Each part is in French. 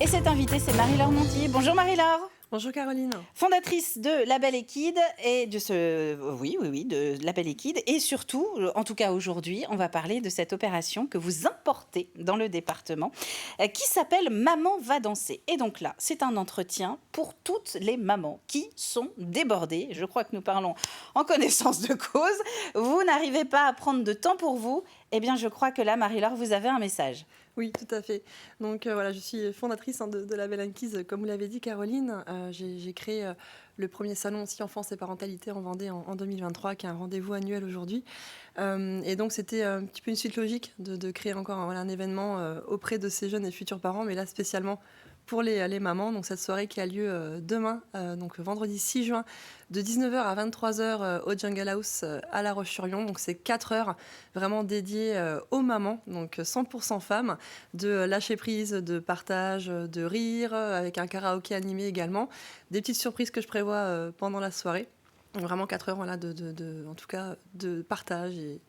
Et cette invitée, c'est Marie-Laure Montier. Bonjour Marie-Laure. Bonjour Caroline. Fondatrice de La Belle et Kid et de La Belle et Kid. Et surtout, en tout cas aujourd'hui, on va parler de cette opération que vous importez dans le département qui s'appelle Maman va danser. Et donc là, c'est un entretien pour toutes les mamans qui sont débordées. Je crois que nous parlons en connaissance de cause. Vous n'arrivez pas à prendre de temps pour vous. Eh bien, je crois que là, Marie-Laure, vous avez un message. Oui, tout à fait. Donc voilà, je suis fondatrice de La Belle Kids, comme vous l'avez dit Caroline. J'ai créé le premier salon aussi enfance et parentalité en Vendée en 2023, qui est un rendez-vous annuel aujourd'hui. Et donc c'était un petit peu une suite logique de créer encore un événement auprès de ces jeunes et futurs parents, mais là spécialement pour les mamans. Donc cette soirée qui a lieu demain, donc vendredi 6 juin, de 19h à 23h au Jungle House à La Roche-sur-Yon. Donc c'est 4 heures vraiment dédiées aux mamans, donc 100% femmes, de lâcher prise, de partage, de rire, avec un karaoké animé également. Des petites surprises que je prévois pendant la soirée. Donc vraiment 4 heures voilà, en tout cas, de partage et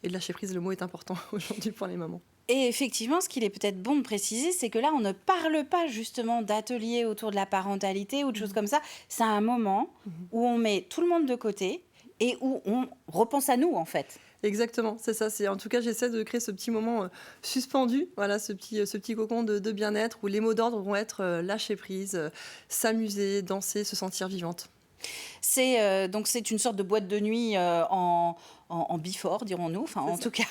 de lâcher prise. Le mot est important aujourd'hui pour les mamans. Et effectivement, ce qu'il est peut-être bon de préciser, c'est que là, on ne parle pas justement d'ateliers autour de la parentalité ou de choses comme ça. C'est un moment où on met tout le monde de côté et où on repense à nous, en fait. Exactement, c'est ça. En tout cas, j'essaie de créer ce petit moment suspendu, voilà, ce petit cocon de bien-être où les mots d'ordre vont être lâcher prise, s'amuser, danser, se sentir vivante. Donc c'est une sorte de boîte de nuit en before, dirons-nous, enfin en tout cas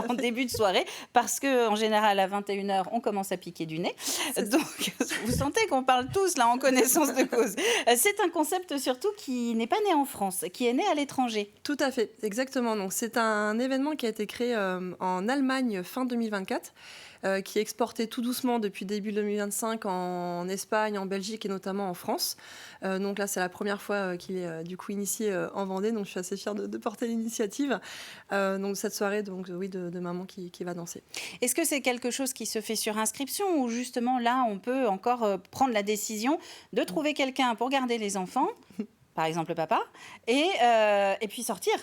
en début de soirée, parce qu'en général à 21h, on commence à piquer du nez. Donc vous sentez qu'on parle tous là en connaissance de cause. C'est un concept surtout qui n'est pas né en France, qui est né à l'étranger. Tout à fait, exactement. Donc c'est un événement qui a été créé en Allemagne fin 2024. Qui est exporté tout doucement depuis début 2025 en Espagne, en Belgique et notamment en France. Donc là, c'est la première fois qu'il est du coup initié en Vendée, donc je suis assez fière de porter l'initiative. Donc cette soirée, donc oui, de maman qui va danser. Est-ce que c'est quelque chose qui se fait sur inscription ou justement là, on peut encore prendre la décision de trouver quelqu'un pour garder les enfants par exemple le papa, et puis sortir.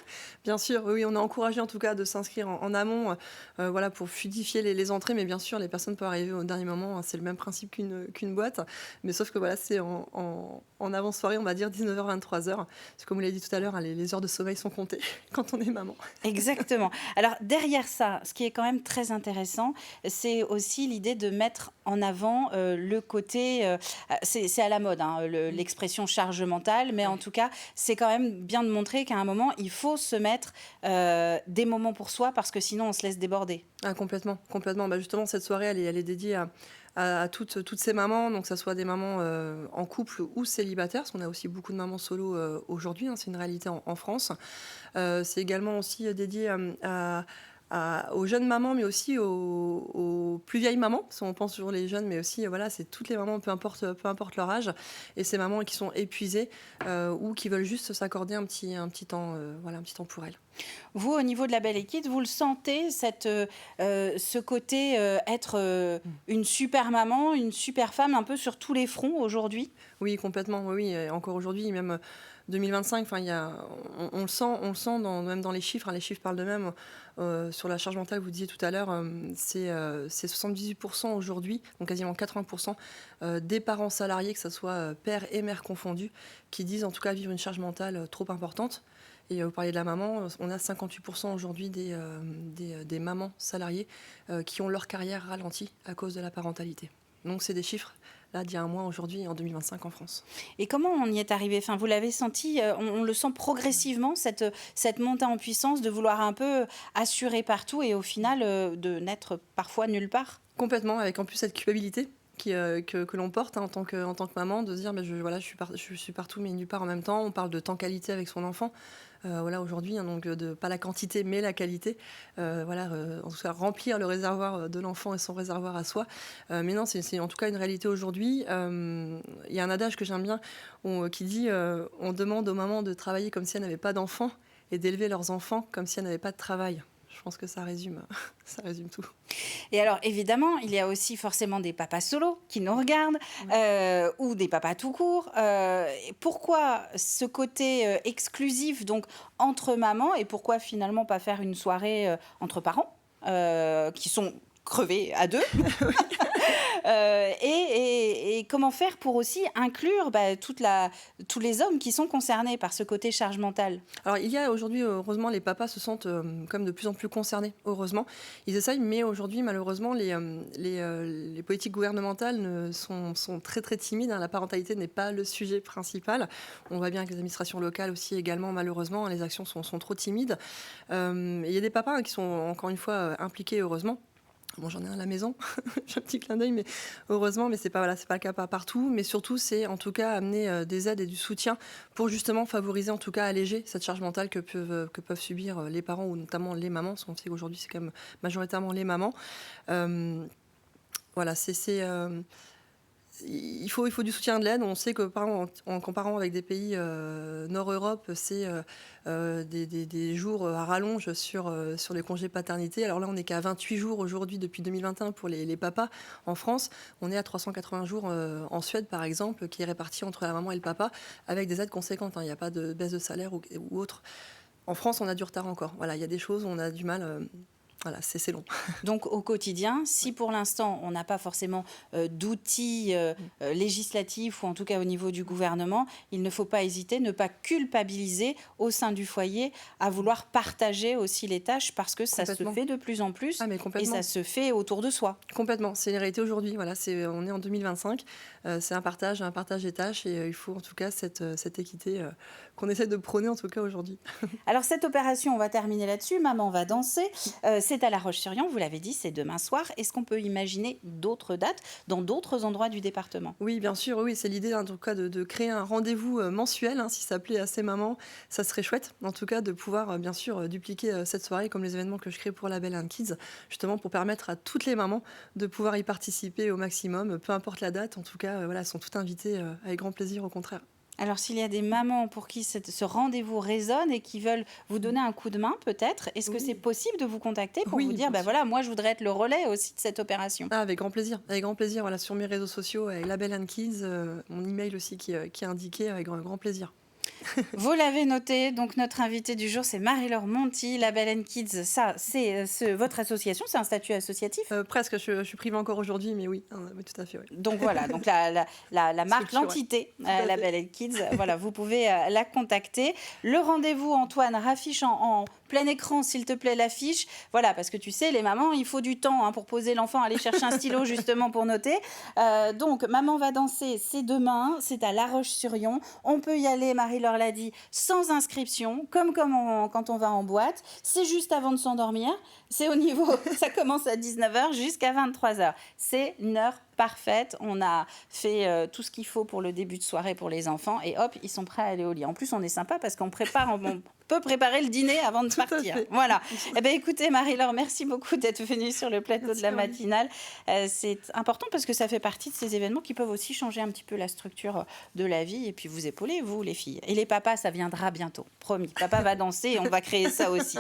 Bien sûr, oui, on a encouragé en tout cas de s'inscrire en amont voilà, pour fluidifier les entrées, mais bien sûr, les personnes peuvent arriver au dernier moment, hein, c'est le même principe qu'une boîte, mais sauf que voilà, c'est en avant-soirée, on va dire 19h-23h, parce que comme vous l'avez dit tout à l'heure, hein, les heures de sommeil sont comptées quand on est maman. Exactement. Alors derrière ça, ce qui est quand même très intéressant, c'est aussi l'idée de mettre en avant le côté, c'est à la mode, hein, l'expression charge mentale, mais en tout cas, c'est quand même bien de montrer qu'à un moment, il faut se mettre des moments pour soi parce que sinon, on se laisse déborder. Ah, complètement, complètement. Bah, justement, cette soirée, elle est dédiée à toutes ces mamans, donc que ce soit des mamans en couple ou célibataires, parce qu'on a aussi beaucoup de mamans solo aujourd'hui, hein, c'est une réalité en France. C'est également aussi dédié aux jeunes mamans, mais aussi aux plus vieilles mamans, parce qu'on pense toujours les jeunes, mais aussi voilà, c'est toutes les mamans, peu importe leur âge, et ces mamans qui sont épuisées ou qui veulent juste s'accorder un petit temps, voilà, un petit temps pour elles. Vous, au niveau de La Belle et Kid, vous le sentez, ce côté être une super maman, une super femme, un peu sur tous les fronts aujourd'hui? Oui, complètement, oui, et encore aujourd'hui, même 2025, enfin, on le sent même dans les chiffres, hein, les chiffres parlent d'eux-mêmes. Sur la charge mentale, vous disiez tout à l'heure, c'est 78% aujourd'hui, donc quasiment 80% des parents salariés, que ce soit père et mère confondus, qui disent en tout cas vivre une charge mentale trop importante. Et vous parlez de la maman, on a 58% aujourd'hui des mamans salariées qui ont leur carrière ralentie à cause de la parentalité. Donc c'est des chiffres là d'il y a un mois aujourd'hui en 2025 en France. Et comment on y est arrivé? Enfin, vous l'avez senti, on le sent progressivement, cette montée en puissance de vouloir un peu assurer partout et au final de n'être parfois nulle part? Complètement, avec en plus cette culpabilité que l'on porte hein, en tant que maman, de se dire je suis partout mais nulle part en même temps. On parle de temps qualité avec son enfant. Voilà, aujourd'hui, hein, donc pas la quantité mais la qualité. En tout cas, remplir le réservoir de l'enfant et son réservoir à soi. Mais non, c'est en tout cas une réalité aujourd'hui. Il y a un adage que j'aime bien qui dit on demande aux mamans de travailler comme si elles n'avaient pas d'enfants et d'élever leurs enfants comme si elles n'avaient pas de travail. Je pense que ça résume, ça résume tout. Et alors, évidemment, il y a aussi forcément des papas solos qui nous regardent, ou des papas tout court. Pourquoi ce côté exclusif, donc, entre mamans, et pourquoi finalement pas faire une soirée entre parents qui sont crever à deux. Et comment faire pour aussi inclure tous les hommes qui sont concernés par ce côté charge mentale? Alors, il y a aujourd'hui, heureusement, les papas se sentent comme de plus en plus concernés, heureusement. Ils essayent, mais aujourd'hui, malheureusement, les politiques gouvernementales sont très, très timides, hein. La parentalité n'est pas le sujet principal. On voit bien que les administrations locales aussi, également, malheureusement, les actions sont trop timides. Il y a des papas, hein, qui sont, encore une fois, impliqués, heureusement. Bon, j'en ai un à la maison, j'ai un petit clin d'œil, mais heureusement, mais c'est pas, voilà, c'est pas le cas partout. Mais surtout, c'est en tout cas amener des aides et du soutien pour justement favoriser, en tout cas alléger cette charge mentale que peuvent subir les parents ou notamment les mamans, parce qu'on sait qu'aujourd'hui, c'est quand même majoritairement les mamans. Voilà, il faut du soutien, de l'aide. On sait que, par exemple, en comparant avec des pays Nord-Europe, c'est des jours à rallonge sur les congés paternité. Alors là, on n'est qu'à 28 jours aujourd'hui depuis 2021 pour les papas. En France, on est à 380 jours en Suède, par exemple, qui est réparti entre la maman et le papa, avec des aides conséquentes, hein. Il n'y a pas de baisse de salaire ou autre. En France, on a du retard encore. Voilà, il y a des choses où on a du mal. Voilà, c'est long. Donc au quotidien, si pour l'instant on n'a pas forcément d'outils législatifs ou en tout cas au niveau du gouvernement, il ne faut pas hésiter, ne pas culpabiliser au sein du foyer à vouloir partager aussi les tâches parce que ça se fait de plus en plus et ça se fait autour de soi. Complètement, c'est une réalité aujourd'hui. Voilà, on est en 2025, c'est un partage des tâches et il faut en tout cas cette équité qu'on essaie de prôner en tout cas aujourd'hui. Alors cette opération, on va terminer là-dessus. Maman va danser. C'est à La Roche-sur-Yon, vous l'avez dit, c'est demain soir. Est-ce qu'on peut imaginer d'autres dates dans d'autres endroits du département? Oui, bien sûr, oui, c'est l'idée en tout cas de créer un rendez-vous mensuel, hein, si ça plaît à ces mamans, ça serait chouette. En tout cas, de pouvoir bien sûr dupliquer cette soirée comme les événements que je crée pour la Belle and Kids, justement pour permettre à toutes les mamans de pouvoir y participer au maximum, peu importe la date. En tout cas, voilà, elles sont toutes invitées avec grand plaisir, au contraire. Alors, s'il y a des mamans pour qui ce rendez-vous résonne et qui veulent vous donner un coup de main, peut-être, est-ce que c'est possible de vous contacter pour vous dire, voilà, moi, je voudrais être le relais aussi de cette opération? Avec grand plaisir. Avec grand plaisir, voilà, sur mes réseaux sociaux, avec La Belle and Kids, mon email aussi qui est indiqué, avec grand plaisir. Vous l'avez noté, donc notre invitée du jour, c'est Marie-Laure Monti. La Belle and Kids, ça, c'est votre association, c'est un statut associatif? Presque, je suis privée encore aujourd'hui, mais oui, tout à fait. Oui. Donc voilà, donc la marque, l'entité, La Belle and Kids, voilà, vous pouvez la contacter. Le rendez-vous, Antoine, raffiche en plein écran, s'il te plaît, l'affiche. Voilà, parce que tu sais, les mamans, il faut du temps pour poser l'enfant, aller chercher un stylo justement pour noter. Donc, Maman va danser, c'est demain, c'est à La Roche-sur-Yon. On peut y aller, Marie-Laure l'a dit, sans inscription, comme quand on va en boîte. C'est juste avant de s'endormir. C'est au niveau, ça commence à 19h jusqu'à 23h. C'est une heure parfaite. On a fait tout ce qu'il faut pour le début de soirée pour les enfants et hop, ils sont prêts à aller au lit. En plus, on est sympa parce qu'on peut préparer le dîner avant de partir. Voilà. Eh bien, écoutez, Marie-Laure, merci beaucoup d'être venue sur le plateau de la matinale. C'est important parce que ça fait partie de ces événements qui peuvent aussi changer un petit peu la structure de la vie et puis vous épauler, vous, les filles. Et les papas, ça viendra bientôt. Promis. Papa va danser et on va créer ça aussi.